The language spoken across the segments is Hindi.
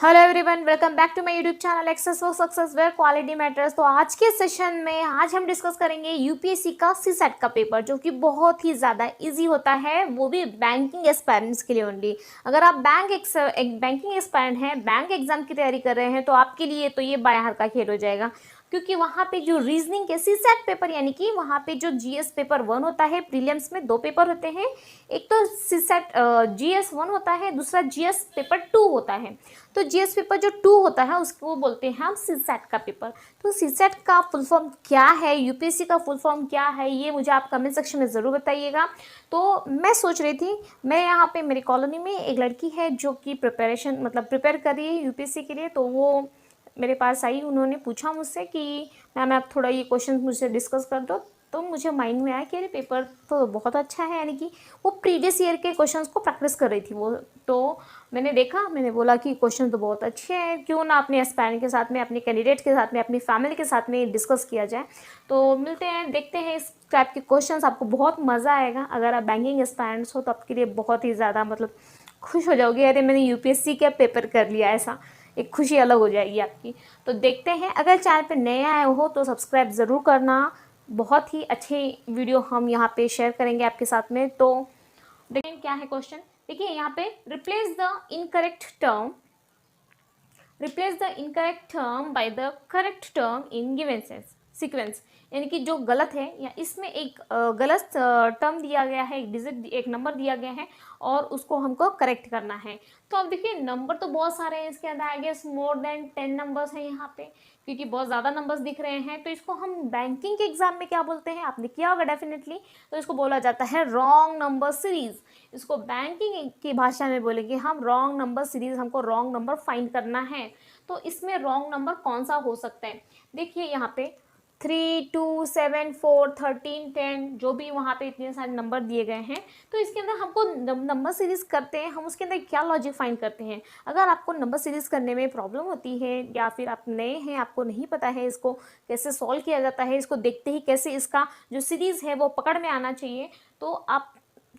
Hello everyone, welcome back to my YouTube channel access for success where quality matters. तो आज के सेशन में आज हम डिस्कस करेंगे यूपीएससी का सीसेट का पेपर, जो कि बहुत ही ज़्यादा इजी होता है, वो भी बैंकिंग एस्पायरेंट्स के लिए ओनली। अगर आप बैंकिंग एस्पायरेंट हैं, बैंक एग्जाम की तैयारी कर रहे हैं, तो आपके लिए तो ये बाया हाथ का खेल हो जाएगा, क्योंकि वहाँ पे जो रीजनिंग के सीसेट पेपर यानी कि वहाँ पे जो जीएस पेपर 1 होता है, प्रीलिम्स में 2 पेपर होते हैं, एक तो सीसेट जीएस 1 होता है, दूसरा जीएस पेपर 2 होता है। तो जीएस पेपर जो 2 होता है उसको बोलते हैं हम सीसेट का पेपर। तो सीसेट का फुल फॉर्म क्या है, यूपीएससी का फुल फॉर्म क्या है, ये मुझे आप कमेंट सेक्शन में ज़रूर बताइएगा। तो मैं सोच रही थी, मैं यहाँ पे मेरी कॉलोनी में एक लड़की है जो कि प्रिपेयर कर रही है यूपीएससी के लिए। तो वो मेरे पास आई, उन्होंने पूछा मुझसे कि मैम आप थोड़ा ये क्वेश्चन मुझसे डिस्कस कर दो। तो मुझे माइंड में आया कि अरे पेपर तो बहुत अच्छा है, यानी कि वो प्रीवियस ईयर के क्वेश्चंस को प्रैक्टिस कर रही थी वो। तो मैंने देखा, मैंने बोला कि क्वेश्चन तो बहुत अच्छे हैं, क्यों ना अपने एस्पायरेंट के साथ में, अपने कैंडिडेट के साथ में, अपनी फैमिली के साथ में डिस्कस किया जाए। तो मिलते हैं, देखते हैं इस टाइप के क्वेश्चन, आपको बहुत मज़ा आएगा। अगर आप बैंकिंग एस्पायरेंट्स हो तो आपके लिए बहुत ही ज़्यादा खुश हो जाओगे, अरे मैंने यूपीएससी का पेपर कर लिया, ऐसा एक खुशी अलग हो जाएगी आपकी। तो देखते हैं, अगर चैनल पे नए आए हो तो सब्सक्राइब ज़रूर करना। बहुत ही अच्छे वीडियो हम यहाँ पे शेयर करेंगे आपके साथ में। तो देखिए क्या है क्वेश्चन। देखिए यहाँ पे replace the incorrect term by the correct term in given sequence, यानी कि जो गलत है या इसमें एक गलत टर्म दिया गया है, एक नंबर दिया गया है और उसको हमको करेक्ट करना है। तो अब देखिए नंबर तो बहुत सारे हैं इसके अंदर, I guess more than 10 numbers हैं यहाँ पे, क्योंकि बहुत ज़्यादा नंबर्स दिख रहे हैं। तो इसको हम बैंकिंग के एग्जाम में क्या बोलते हैं, आपने किया होगा डेफिनेटली। तो इसको बोला जाता है रॉन्ग नंबर सीरीज। इसको बैंकिंग की भाषा में बोलेंगे हम रॉन्ग नंबर सीरीज, हमको रॉन्ग नंबर फाइंड करना है। तो इसमें रॉन्ग नंबर कौन सा हो सकता है, देखिए यहाँ पे 3, 2, 7, 4, 13, 10, जो भी वहाँ पे इतने सारे नंबर दिए गए हैं। तो इसके अंदर हमको नंबर सीरीज करते हैं, हम उसके अंदर क्या लॉजिक फाइंड करते हैं। अगर आपको नंबर सीरीज करने में प्रॉब्लम होती है या फिर आप नए हैं, आपको नहीं पता है इसको कैसे सॉल्व किया जाता है, इसको देखते ही कैसे इसका जो सीरीज़ है वो पकड़ में आना चाहिए, तो आप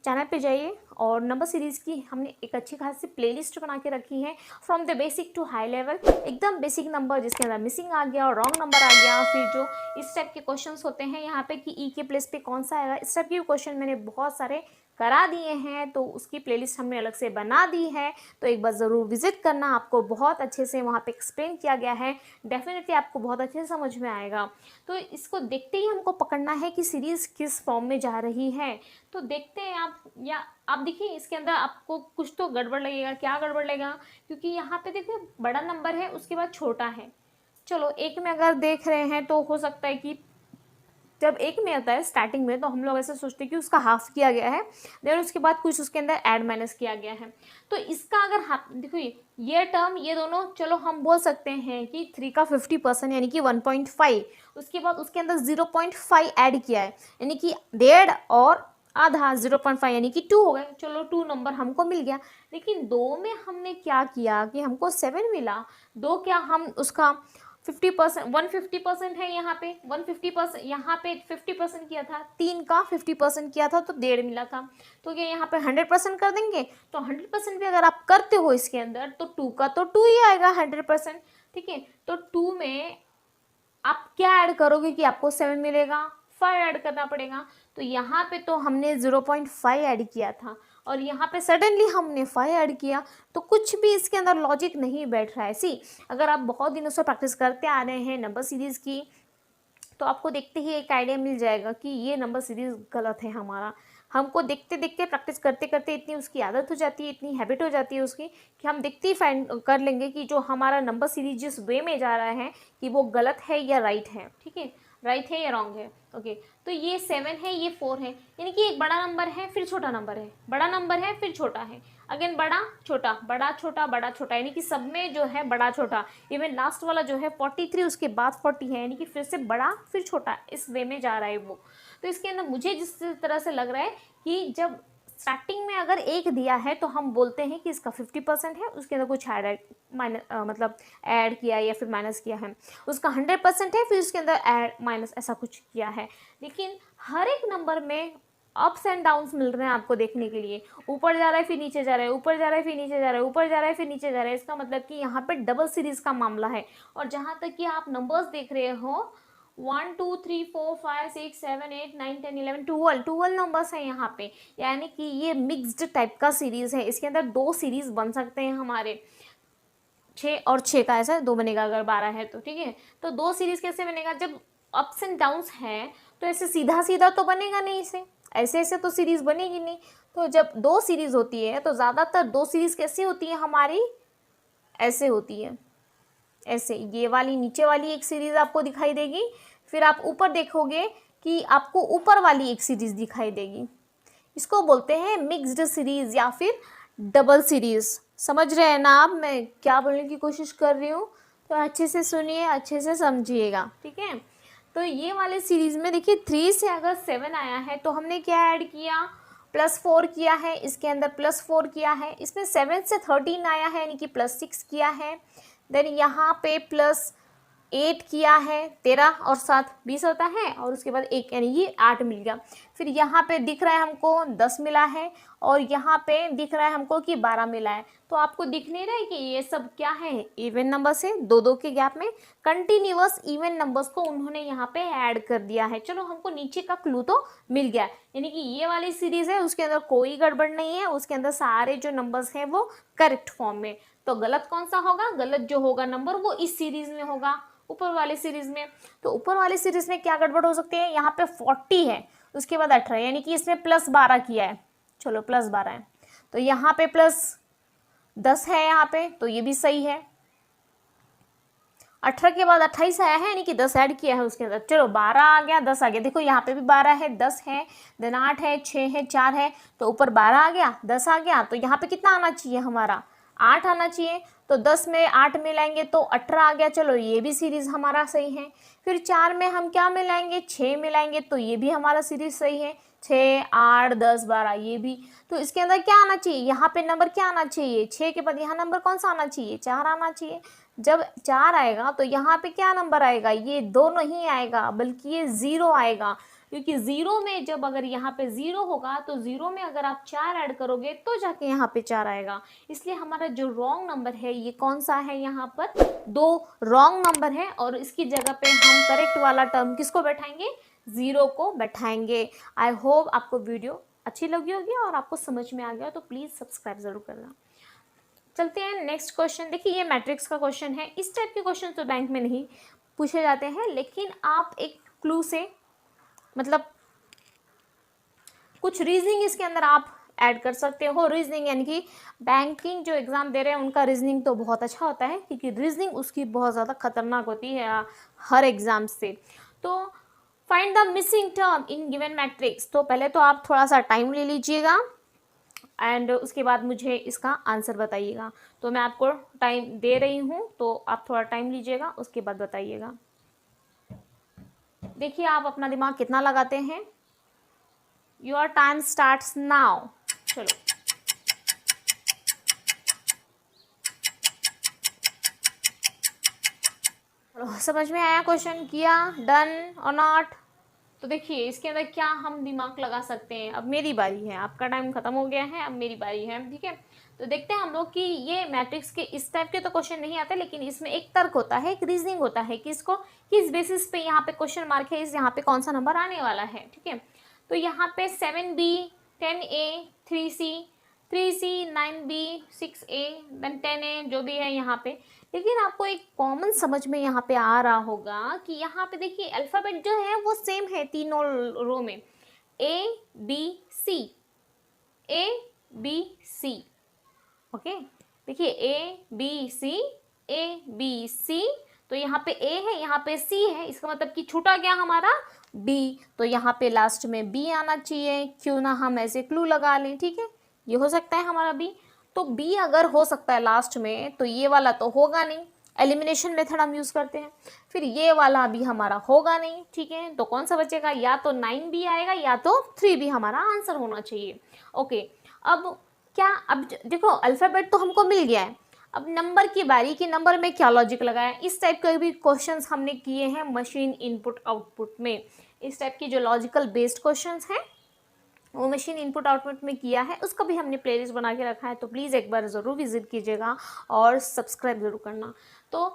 चैनल पे जाइए। और नंबर सीरीज़ की हमने एक अच्छी खासी प्लेलिस्ट बना के रखी है, from the basic to high level. एकदम बेसिक नंबर जिसके अंदर मिसिंग आ गया और रॉन्ग नंबर आ गया, फिर जो इस टाइप के क्वेश्चंस होते हैं यहाँ पे कि ई के प्लेस पे कौन सा आएगा, इस टाइप के क्वेश्चन मैंने बहुत सारे करा दिए हैं। तो उसकी प्लेलिस्ट हमने अलग से बना दी है, तो एक बार ज़रूर विजिट करना, आपको बहुत अच्छे से वहाँ पे एक्सप्लेन किया गया है, डेफिनेटली आपको बहुत अच्छे से समझ में आएगा। तो इसको देखते ही हमको पकड़ना है कि सीरीज़ किस फॉर्म में जा रही है। तो देखते हैं आप, या आप देखिए इसके अंदर आपको कुछ तो गड़बड़ लगेगा। क्या गड़बड़ लगेगा, क्योंकि यहाँ पे देखिए बड़ा नंबर है, उसके बाद छोटा है। चलो एक में अगर देख रहे हैं तो हो सकता है कि जब एक में आता है स्टार्टिंग में, तो हम लोग ऐसे सोचते हैं कि उसका हाफ किया गया है, देन उसके बाद कुछ उसके अंदर ऐड माइनस किया गया है। तो इसका अगर हाफ देखो, ये टर्म, ये दोनों, चलो हम बोल सकते हैं कि 3 का 50% यानी कि 1.5, उसके बाद उसके अंदर 0.5 ऐड किया है, यानी कि 1.5 और आधा 0.5 यानी कि 2 हो गए। चलो 2 नंबर हमको मिल गया। लेकिन 2 में हमने क्या किया कि हमको 7 मिला। 2 क्या, हम उसका 50%, 150% है यहाँ पे, 150% यहाँ पे 50% किया था, 3 का 50% किया था तो 1.5 मिला था। तो ये यहाँ पे 100% कर देंगे। तो 100% भी अगर आप करते हो इसके अंदर, तो 2 का तो 2 ही आएगा 100%। ठीक है, तो 2 में आप क्या ऐड करोगे कि आपको 7 मिलेगा, 5 ऐड करना पड़ेगा। तो यहाँ पे तो हमने 0.5 ऐड किया था और यहाँ पे सडनली हमने 5 ऐड किया, तो कुछ भी इसके अंदर लॉजिक नहीं बैठ रहा है। सी, अगर आप बहुत दिनों से प्रैक्टिस करते आ रहे हैं नंबर सीरीज़ की, तो आपको देखते ही एक आइडिया मिल जाएगा कि ये नंबर सीरीज़ गलत है हमारा। हमको देखते देखते प्रैक्टिस करते करते इतनी उसकी आदत हो जाती है, इतनी हैबिट हो जाती है उसकी, कि हम देखते ही फाइंड कर लेंगे कि जो हमारा नंबर सीरीज जिस वे में जा रहा है कि वो गलत है या राइट है। ठीक है, राइट है या रॉन्ग है। ओके, तो ये 7 है, ये 4 है, यानी कि एक बड़ा नंबर है फिर छोटा नंबर है, बड़ा नंबर है फिर छोटा है, अगेन बड़ा छोटा बड़ा छोटा बड़ा छोटा, यानी कि सब में जो है बड़ा छोटा। इवन लास्ट वाला जो है 43, उसके बाद 40 है, यानी कि फिर से बड़ा फिर छोटा, इस वे में जा रहा है वो। तो इसके अंदर मुझे जिस तरह से लग रहा है कि जब स्टार्टिंग में अगर 1 दिया है तो हम बोलते हैं कि इसका 50% है, उसके अंदर कुछ ऐड किया या फिर माइनस किया है। उसका 100% है, फिर उसके अंदर ऐड माइनस ऐसा कुछ किया है। लेकिन हर एक नंबर में अप्स एंड डाउन्स मिल रहे हैं आपको देखने के लिए, ऊपर जा रहा है फिर नीचे जा रहा है, ऊपर जा रहा है फिर नीचे जा रहा है, ऊपर जा रहा है फिर नीचे जा रहा है। इसका मतलब कि यहाँ पे डबल सीरीज का मामला है। और जहाँ तक कि आप नंबर्स देख रहे हो 1 2 3 4 5 6 7 8 9 10 11 12 नंबर्स हैं यहाँ पे, यानी कि ये मिक्स्ड टाइप का सीरीज है। इसके अंदर 2 सीरीज बन सकते हैं हमारे, 6 और 6 का ऐसा 2 बनेगा अगर 12 है तो, ठीक है। तो 2 सीरीज कैसे बनेगा, जब अप्स एंड डाउन्स है तो ऐसे सीधा सीधा तो बनेगा नहीं, इसे ऐसे ऐसे तो सीरीज बनेगी नहीं। तो जब 2 सीरीज होती है तो ज़्यादातर 2 सीरीज कैसी होती है हमारी, ऐसे होती है, ऐसे। ये वाली नीचे वाली एक सीरीज आपको दिखाई देगी, फिर आप ऊपर देखोगे कि आपको ऊपर वाली एक सीरीज दिखाई देगी। इसको बोलते हैं मिक्स्ड सीरीज या फिर डबल सीरीज। समझ रहे हैं ना आप मैं क्या बोलने की कोशिश कर रही हूँ? तो अच्छे से सुनिए, अच्छे से समझिएगा, ठीक है। तो ये वाले सीरीज में देखिए 3 से अगर 7 आया है तो हमने क्या ऐड किया, +4 किया है, इसके अंदर +4 किया है। इसमें 7 से 13 आया है यानी कि +6 किया है। देन यहाँ पे +8 किया है, 13 और 7 20 होता है, और उसके बाद 1 यानी ये 8 मिल गया। फिर यहाँ पे दिख रहा है हमको 10 मिला है, और यहाँ पे दिख रहा है हमको कि 12 मिला है। तो आपको दिख नहीं रहा है कि ये सब क्या है, इवन नंबर्स है। 2-2 के गैप में कंटिन्यूअस इवन नंबर्स को उन्होंने यहाँ पे ऐड कर दिया है। चलो हमको नीचे का क्लू तो मिल गया, यानी कि ये वाली सीरीज है उसके अंदर कोई गड़बड़ नहीं है, उसके अंदर सारे जो नंबर्स हैं वो करेक्ट फॉर्म में। तो गलत कौन सा होगा, गलत जो होगा नंबर वो इस सीरीज में होगा, ऊपर वाले सीरीज में। तो ऊपर वाले सीरीज में क्या गड़बड़ हो सकती है, यहाँ पे 40 है, उसके बाद 18 यानी कि इसमें +12 किया है। चलो +12 है, तो यहाँ पे +10 है यहाँ पे, तो ये भी सही है। 18 के बाद 28 आया है यानी कि 10 ऐड किया है उसके अंदर। चलो 12 आ गया, 10 आ गया। देखो यहाँ पे भी 12 है, 10 है, देन 8 है, 6 है, 4 है, तो ऊपर 12 आ गया, 10 आ गया, तो यहाँ पे कितना आना चाहिए हमारा, 8 आना चाहिए। तो 10 में 8 मिलाएंगे तो 18 आ गया। चलो ये भी सीरीज हमारा सही है। फिर 4 में हम क्या मिलाएंगे, 6 मिलाएंगे, तो ये भी हमारा सीरीज सही है। 6 8 10 12 ये भी। तो इसके अंदर क्या आना चाहिए, यहाँ पे नंबर क्या आना चाहिए, 6 के बाद यहाँ नंबर कौन सा आना चाहिए, 4 आना चाहिए। जब 4 आएगा तो यहाँ पे क्या नंबर आएगा, ये 2 नहीं आएगा बल्कि ये 0 आएगा, क्योंकि 0 में जब अगर यहाँ पे 0 होगा तो 0 में अगर आप 4 ऐड करोगे तो जाके यहाँ पे 4 आएगा। इसलिए हमारा जो रॉन्ग नंबर है ये कौन सा है, यहाँ पर 2 रॉन्ग नंबर है, और इसकी जगह पे हम करेक्ट वाला टर्म किसको बैठाएंगे, 0 को बैठाएंगे। आई होप आपको वीडियो अच्छी लगी होगी और आपको समझ में आ गया, तो प्लीज़ सब्सक्राइब ज़रूर करना। चलते हैं नेक्स्ट क्वेश्चन। देखिए ये मैट्रिक्स का क्वेश्चन है। इस टाइप के क्वेश्चन तो बैंक में नहीं पूछे जाते हैं, लेकिन आप एक क्लू से मतलब कुछ रीजनिंग इसके अंदर आप ऐड कर सकते हो। रीजनिंग यानी कि बैंकिंग जो एग्ज़ाम दे रहे हैं उनका रीजनिंग तो बहुत अच्छा होता है, क्योंकि रीजनिंग उसकी बहुत ज़्यादा खतरनाक होती है हर एग्ज़ाम से। तो find the missing term in given matrix. तो पहले तो आप थोड़ा सा टाइम ले लीजिएगा एंड उसके बाद मुझे इसका आंसर बताइएगा। तो मैं आपको टाइम दे रही हूँ, तो आप थोड़ा टाइम लीजिएगा, उसके बाद बताइएगा। देखिए आप अपना दिमाग कितना लगाते हैं। Your time starts now. चलो समझ में आया क्वेश्चन, किया, डन और नॉट। तो देखिए इसके अंदर क्या हम दिमाग लगा सकते हैं। अब मेरी बारी है, आपका टाइम खत्म हो गया है, अब मेरी बारी है, ठीक है। तो देखते हैं हम लोग कि ये मैट्रिक्स के इस टाइप के तो क्वेश्चन नहीं आते, लेकिन इसमें एक तर्क होता है, एक रीजनिंग होता है कि इसको किस बेसिस पे यहाँ पे क्वेश्चन मार्क है, इस यहाँ पे कौन सा नंबर आने वाला है, ठीक है। तो यहाँ पे 7B 10A 3C 3C 9B 6A then 10A जो भी है यहाँ पे। लेकिन आपको एक कॉमन समझ में यहाँ पे आ रहा होगा कि यहाँ पे देखिए अल्फ़ाबेट जो है वो सेम है तीनों रो में, A B C, ओके। देखिए A B C, तो यहाँ पे A है, यहाँ पे C है, इसका मतलब कि छूटा गया हमारा B, तो यहाँ पे लास्ट में B आना चाहिए। क्यों ना हम ऐसे क्लू लगा लें, ठीक है, ये हो सकता है हमारा B। तो B अगर हो सकता है लास्ट में, तो ये वाला तो होगा नहीं, एलिमिनेशन मेथड हम यूज़ करते हैं। फिर ये वाला भी हमारा होगा नहीं, ठीक है। तो कौन सा बचेगा, या तो 9B आएगा या तो 3B हमारा आंसर होना चाहिए, ओके। अब क्या, अब देखो अल्फ़ाबेट तो हमको मिल गया है, अब नंबर की बारी कि नंबर में क्या लॉजिक लगाया। इस टाइप के भी क्वेश्चंस हमने किए हैं मशीन इनपुट आउटपुट में। इस टाइप की जो लॉजिकल बेस्ड क्वेश्चंस हैं वो मशीन इनपुट आउटपुट में किया है, उसका भी हमने प्लेलिस्ट बना के रखा है, तो प्लीज़ एक बार ज़रूर विजिट कीजिएगा और सब्सक्राइब ज़रूर करना। तो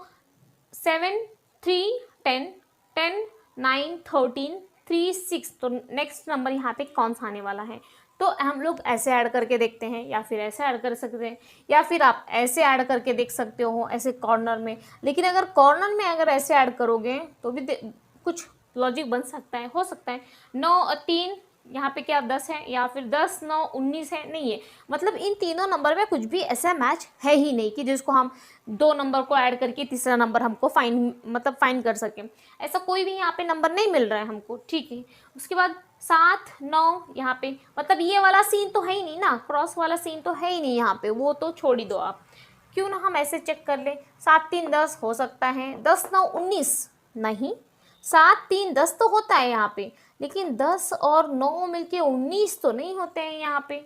7, 3, 10, 10, 9, 13, 3, 6, तो नेक्स्ट नंबर यहाँ पे कौन सा आने वाला है? तो हम लोग ऐसे ऐड करके देखते हैं, या फिर ऐसे ऐड कर सकते हैं, या फिर आप ऐसे ऐड करके देख सकते हो ऐसे कॉर्नर में। लेकिन अगर कॉर्नर में अगर ऐसे ऐड करोगे तो भी कुछ लॉजिक बन सकता है, हो सकता है 9 और 3 यहाँ पे क्या 10 है, या फिर 10, 9, 19 है, नहीं है। मतलब इन तीनों नंबर में कुछ भी ऐसा मैच है ही नहीं कि जिसको हम 2 नंबर को ऐड करके तीसरा नंबर हमको फाइंड कर सकें। ऐसा कोई भी यहाँ पे नंबर नहीं मिल रहा है हमको, ठीक है। उसके बाद 7, 9 यहाँ पे, मतलब ये वाला सीन तो है ही नहीं ना, क्रॉस वाला सीन तो है ही नहीं यहाँ पे, वो तो छोड़ ही दो आप। क्यों ना हम ऐसे चेक कर ले, 7, 3, 10 हो सकता है, 10, 9, 19 नहीं, 7, 3, 10 तो होता है यहाँ पे, लेकिन 10 और 9 मिलके 19 तो नहीं होते हैं यहाँ पे।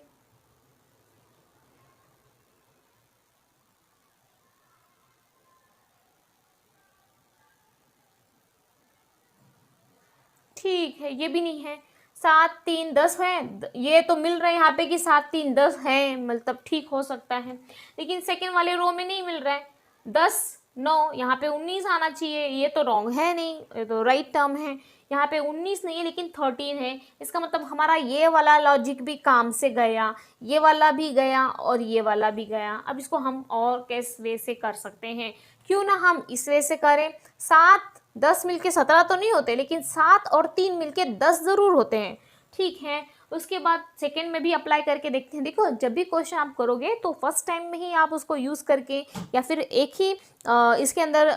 ठीक है, ये भी नहीं है। 7, 3, 10 है, ये तो मिल रहा है यहाँ पे कि 7, 3, 10 है, मतलब ठीक हो सकता है, लेकिन सेकेंड वाले रो में नहीं मिल रहा है। 10, 9 यहाँ पे 19 आना चाहिए, ये तो रॉन्ग है नहीं, ये तो राइट टर्म है। यहाँ पे 19 नहीं है लेकिन 13 है, इसका मतलब हमारा ये वाला लॉजिक भी काम से गया, ये वाला भी गया और ये वाला भी गया। अब इसको हम और किस वे से कर सकते हैं? क्यों ना हम इस वे से करें, 7, 10 मिलके 17 तो नहीं होते, लेकिन 7 और 3 मिलके 10 ज़रूर होते हैं, ठीक है। उसके बाद सेकेंड में भी अप्लाई करके देखते हैं। देखो, जब भी क्वेश्चन आप करोगे तो फर्स्ट टाइम में ही आप उसको यूज़ करके या फिर एक ही इसके अंदर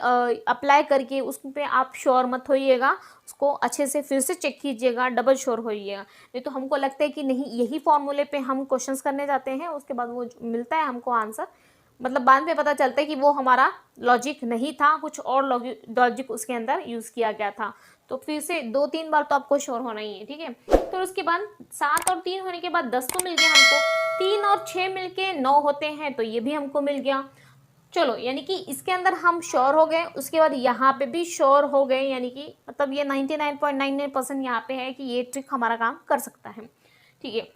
अप्लाई करके उस पर आप श्योर मत होइएगा, उसको अच्छे से फिर से चेक कीजिएगा, डबल श्योर होइएगा। नहीं तो हमको लगता है कि नहीं, यही फॉर्मूले पे हम क्वेश्चंस करने जाते हैं, उसके बाद वो मिलता है हमको आंसर, मतलब बाद में पता चलता है कि वो हमारा लॉजिक नहीं था, कुछ और लॉजिक उसके अंदर यूज़ किया गया था। तो फिर से 2-3 बार तो आपको श्योर होना ही है, ठीक है। तो उसके बाद 7 और 3 होने के बाद 10 तो मिल गया हमको, 3 और 6 मिलके 9 होते हैं, तो ये भी हमको मिल गया। चलो, यानी कि इसके अंदर हम श्योर हो गए, उसके बाद यहाँ पे भी श्योर हो गए, यानी कि मतलब ये 99.99% यहाँ पे है कि ये ट्रिक हमारा काम कर सकता है, ठीक है।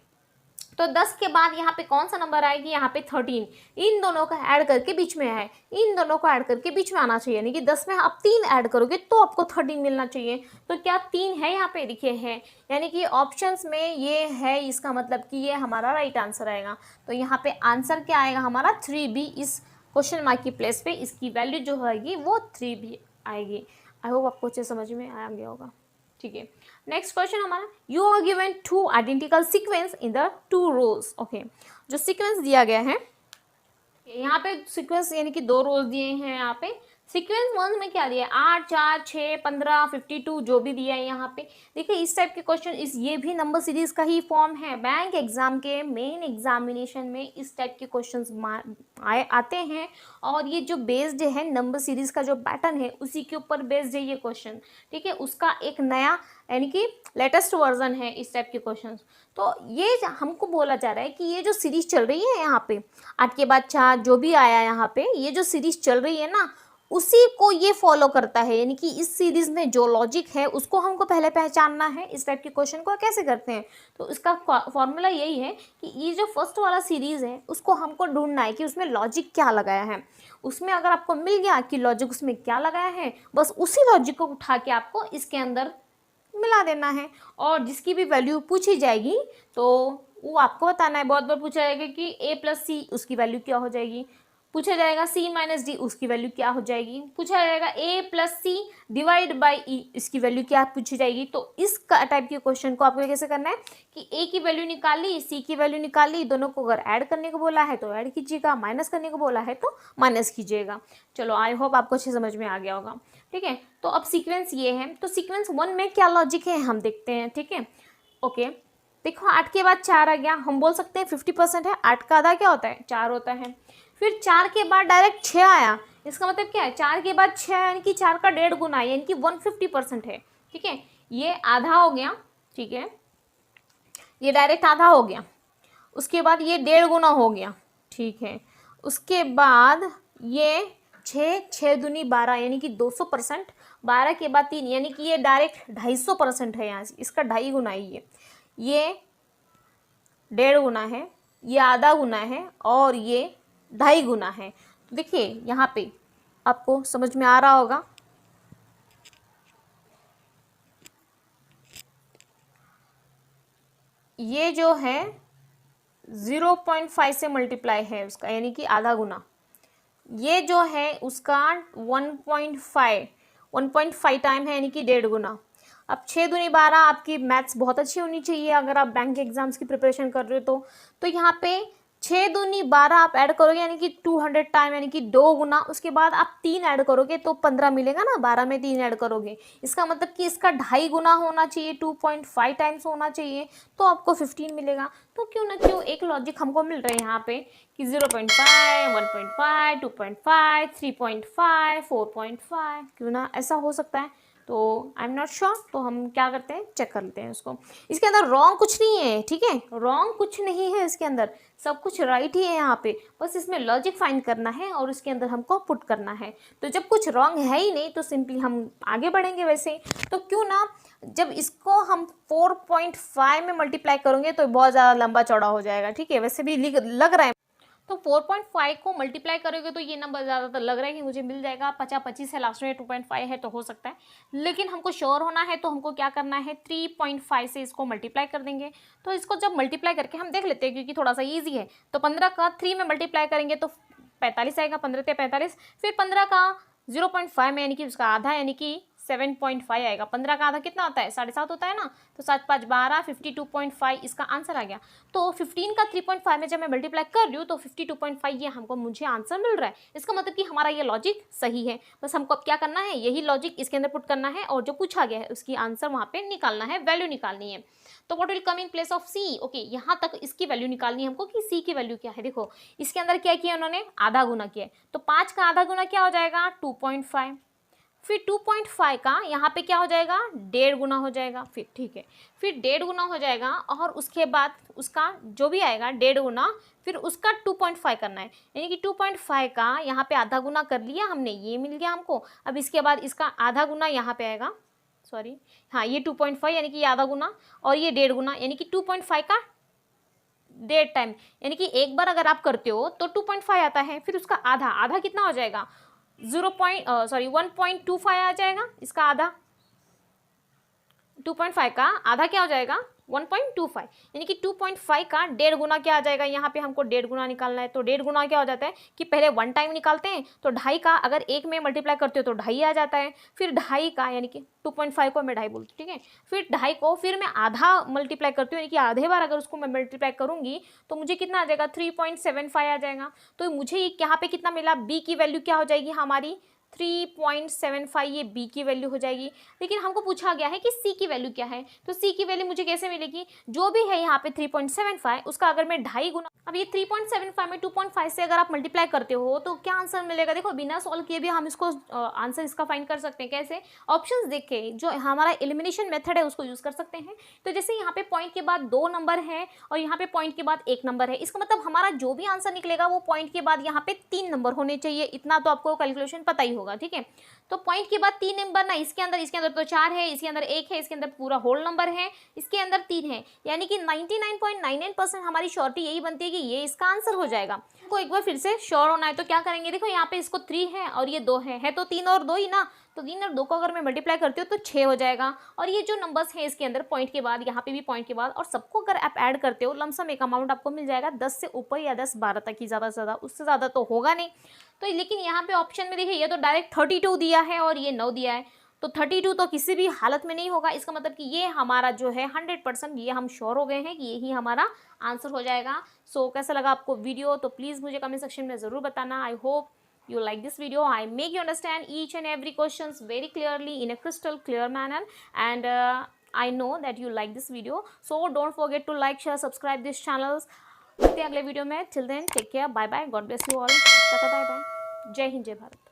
तो 10 के बाद यहाँ पे कौन सा नंबर आएगी? यहाँ पे 13, इन दोनों का ऐड करके बीच में है, इन दोनों को ऐड करके बीच में आना चाहिए, यानी कि 10 में आप 3 ऐड करोगे तो आपको 13 मिलना चाहिए। तो क्या 3 है यहाँ पे? देखिए है, यानी कि ऑप्शंस में ये है, इसका मतलब कि ये हमारा राइट आंसर आएगा। तो यहाँ पे आंसर क्या आएगा हमारा? 3B। इस क्वेश्चन मार्क की प्लेस पे इसकी वैल्यू जो होगी वो 3B आएगी। आई होप आपको अच्छे समझ में आ गया होगा, ठीक है। नेक्स्ट क्वेश्चन हमारा, you are given 2 identical sequence in the 2 rows. Okay, जो सीक्वेंस दिया गया है यहाँ पे, सीक्वेंस यानी कि 2 रोज दिए हैं यहाँ पे। सीक्वेंस 1 में क्या दिया है? 8, 4, 6, 15, 52 जो भी दिया है यहाँ पे। देखिए, इस टाइप के क्वेश्चन, ये भी नंबर सीरीज का ही फॉर्म है। बैंक एग्जाम के मेन एग्जामिनेशन में इस टाइप के क्वेश्चंस आते हैं, और ये जो बेस्ड है नंबर सीरीज का जो पैटर्न है उसी के ऊपर बेस्ड है ये क्वेश्चन, ठीक है। उसका एक नया यानी कि लेटेस्ट वर्जन है इस टाइप के क्वेश्चंस। तो ये हमको बोला जा रहा है कि ये जो सीरीज चल रही है यहाँ पे, 8 के बाद 4 जो भी आया यहाँ पे, ये जो सीरीज चल रही है ना, उसी को ये फॉलो करता है। यानी कि इस सीरीज में जो लॉजिक है उसको हमको पहले पहचानना है। इस टाइप के क्वेश्चन को कैसे करते हैं? तो इसका फॉर्मूला यही है कि ये जो फर्स्ट वाला सीरीज है उसको हमको ढूंढना है कि उसमें लॉजिक क्या लगाया है। उसमें अगर आपको मिल गया कि लॉजिक उसमें क्या लगाया है, बस उसी लॉजिक को उठा के आपको इसके अंदर मिला देना है, और जिसकी भी वैल्यू पूछी जाएगी तो वो आपको बताना है। बहुत बार पूछा जाएगा कि a+c उसकी वैल्यू क्या हो जाएगी, पूछा जाएगा c-d उसकी वैल्यू क्या हो जाएगी, पूछा जाएगा a+c डिवाइड बाई e इसकी वैल्यू क्या पूछी जाएगी। तो इस टाइप के क्वेश्चन को आपको कैसे करना है कि a की वैल्यू निकाल ली, c की वैल्यू निकाल ली, दोनों को अगर ऐड करने को बोला है तो ऐड कीजिएगा, माइनस करने को बोला है तो माइनस कीजिएगा। चलो, आई होप आपको अच्छे समझ में आ गया होगा, ठीक है। तो अब सीक्वेंस ये है, तो सीक्वेंस 1 में क्या लॉजिक है हम देखते हैं, ठीक है। ओके, देखो 8 के बाद 4 आ गया, हम बोल सकते हैं 50% है। 8 का आधा क्या होता है? 4 होता है। फिर 4 के बाद डायरेक्ट 6 आया, इसका मतलब क्या है? 4 के बाद 6 यानी कि 4 का 1.5 गुना यानी कि 150% है, ठीक है। ये आधा हो गया, ठीक है, ये डायरेक्ट आधा हो गया। उसके बाद ये 1.5 गुना हो गया, ठीक है। उसके बाद ये 6 दूनी 12 यानी कि 200%। 12 के बाद 3 यानी कि ये डायरेक्ट 250% है यहाँ से, इसका 2.5 गुना ही है। ये डेढ़ गुना है, ये आधा गुना है और ये 2.5 गुना है। तो देखिए यहाँ पे आपको समझ में आ रहा होगा। ये जो है 0.5 से मल्टीप्लाई है उसका, यानी कि आधा गुना। ये जो है उसका 1.5 टाइम है, यानी कि 1.5 गुना। अब 6 दूनी 12, आपकी मैथ्स बहुत अच्छी होनी चाहिए अगर आप बैंक एग्जाम्स की प्रिपरेशन कर रहे हो तो यहाँ पे 6 दूनी 12 आप ऐड करोगे यानी कि 200 टाइम, यानी कि 2 गुना। उसके बाद आप 3 ऐड करोगे तो 15 मिलेगा ना, 12 में 3 ऐड करोगे, इसका मतलब कि इसका 2.5 गुना होना चाहिए, 2.5 टाइम्स होना चाहिए, तो आपको 15 मिलेगा। तो क्यों ना क्यों एक लॉजिक हमको मिल रहा है यहाँ पे कि 0.5, 1.5, 2.5, 3.5, 4.5, क्यों ना ऐसा हो सकता है। तो आई एम नॉट श्योर, तो हम क्या करते हैं, चेक कर लेते हैं उसको। इसके अंदर रॉन्ग कुछ नहीं है, ठीक है, रॉन्ग कुछ नहीं है इसके अंदर, सब कुछ राइट ही है यहाँ पे। बस इसमें लॉजिक फाइंड करना है और इसके अंदर हमको पुट करना है। तो जब कुछ रॉन्ग है ही नहीं तो सिंपली हम आगे बढ़ेंगे वैसे। तो क्यों ना जब इसको हम 4.5 में मल्टीप्लाई करेंगे तो बहुत ज़्यादा लंबा चौड़ा हो जाएगा, ठीक है, वैसे भी लग रहा है। तो 4.5 को मल्टीप्लाई करोगे तो ये नंबर ज़्यादातर लग रहा है कि मुझे मिल जाएगा, 50-25 है लास्ट में, 2.5 है तो हो सकता है, लेकिन हमको श्योर होना है तो हमको क्या करना है, 3.5 से इसको मल्टीप्लाई कर देंगे। तो इसको जब मल्टीप्लाई करके हम देख लेते हैं क्योंकि थोड़ा सा ईजी है। तो 15 का 3 में मल्टीप्लाई करेंगे तो 45 आएगा, 15 45, फिर 15 का 0.5 में यानी कि उसका आधा यानी कि 7.5 आएगा। 15 का आधा कितना होता है, 7.5 होता है ना, तो 7 5 12, 52.5 इसका आंसर आ गया। तो 15 का 3.5 में जब मैं मल्टीप्लाई कर रही हूँ तो 52.5 ये हमको मुझे आंसर मिल रहा है। इसका मतलब कि हमारा ये लॉजिक सही है। बस हमको अब क्या करना है, यही लॉजिक इसके अंदर पुट करना है और जो पूछा गया है उसकी आंसर वहाँ पे निकालना है, वैल्यू निकालनी है। तो what will come in place of C, okay, यहाँ तक इसकी वैल्यू निकालनी है हमको कि सी की वैल्यू क्या है। देखो इसके अंदर क्या किया उन्होंने, आधा गुना किया, तो 5 का आधा गुना क्या हो जाएगा, 2.5, फिर 2.5 का यहाँ पे क्या हो जाएगा, 1.5 गुना हो जाएगा, फिर ठीक है, फिर 1.5 गुना हो जाएगा और उसके बाद उसका जो भी आएगा 1.5 गुना, फिर उसका 2.5 करना है, यानी कि 2.5 का यहाँ पे आधा गुना कर लिया हमने, ये मिल गया हमको। अब इसके बाद इसका आधा गुना यहाँ पे आएगा, सॉरी हाँ, ये 2.5 यानी कि ये आधा गुना और ये 1.5 गुना, यानी कि 2.5 का 1.5 टाइम, यानी कि एक बार अगर आप करते हो तो 2.5 आता है, फिर उसका आधा, आधा कितना हो जाएगा, 1.25 आ जाएगा इसका आधा। 2.5 का आधा क्या हो जाएगा, 1.25, यानी कि 2.5 का 1.5 गुना क्या आ जाएगा, यहाँ पे हमको 1.5 गुना निकालना है। तो 1.5 गुना क्या हो जाता है कि पहले 1 टाइम निकालते हैं, तो 2.5 का अगर 1 में मल्टीप्लाई करते हो तो 2.5 आ जाता है, फिर 2.5 का यानी कि 2.5 को मैं 2.5 बोलती हूँ, ठीक है, फिर 2.5 को फिर मैं आधा मल्टीप्लाई करती हूँ, यानी कि आधे बार अगर उसको मैं मल्टीप्लाई करूँगी तो मुझे कितना आ जाएगा, 3.75 आ जाएगा। तो मुझे यहाँ पे कितना मिला, बी की वैल्यू क्या हो जाएगी हमारी, 3.75, ये बी की वैल्यू हो जाएगी। लेकिन हमको पूछा गया है कि सी की वैल्यू क्या है, तो सी की वैल्यू मुझे कैसे मिलेगी, जो भी है यहाँ पे 3.75 उसका अगर मैं 2.5 गुना, अब ये 3.75 में 2.5 से अगर आप मल्टीप्लाई करते हो तो क्या आंसर मिलेगा। देखो बिना सॉल्व किए भी हम इसको आंसर इसका फाइंड कर सकते हैं, कैसे, ऑप्शंस देख के, जो हमारा एलिमिनेशन मेथड है उसको यूज कर सकते हैं। तो जैसे यहाँ पे पॉइंट के बाद 2 नंबर है और यहाँ पे पॉइंट के बाद 1 नंबर है, इसका मतलब हमारा जो भी आंसर निकलेगा वो पॉइंट के बाद यहाँ पे 3 नंबर होने चाहिए, इतना तो आपको कैलकुलेशन पता ही होगा, ठीक है। तो पॉइंट के बाद 3 नंबर ना, इसके अंदर तो 4 है, इसके अंदर 1 है, इसके अंदर पूरा होल नंबर है, इसके अंदर 3 है, यानी कि 99.99% हमारी श्योरिटी यही बनती है कि ये इसका आंसर हो जाएगा। को एक बार फिर से श्योर होना है तो क्या करेंगे, देखो यहाँ पे इसको 3 है और ये 2 है तो 3 और 2 ही ना, तो 3 और 2 को अगर मैं मल्टीप्लाई करती हूँ तो 6 हो जाएगा। और ये जो नंबर्स हैं इसके अंदर पॉइंट के बाद, यहाँ पे भी पॉइंट के बाद, और सबको अगर आप ऐड करते हो लमसम एक अमाउंट आपको मिल जाएगा 10 से ऊपर या 10-12 तक ही, ज़्यादा से ज़्यादा, उससे ज़्यादा तो होगा नहीं। तो लेकिन यहाँ पे ऑप्शन में देखिए ये तो डायरेक्ट 32 दिया है और ये 9 दिया है, तो 32 तो किसी भी हालत में नहीं होगा। इसका मतलब कि ये हमारा जो है 100% ये हम श्योर हो गए हैं कि यही हमारा आंसर हो जाएगा। सो कैसा लगा आपको वीडियो, तो प्लीज़ मुझे कमेंट सेक्शन में ज़रूर बताना। I hope you like this video. I make you understand each and every questions very clearly in a crystal clear manner, and I know that you like this video, so don't forget to like, share, subscribe this channels. मिलते हैं अगले वीडियो में, till then take care, bye bye, God bless you all, टाटा बाय बाय, जय हिंद जय भारत।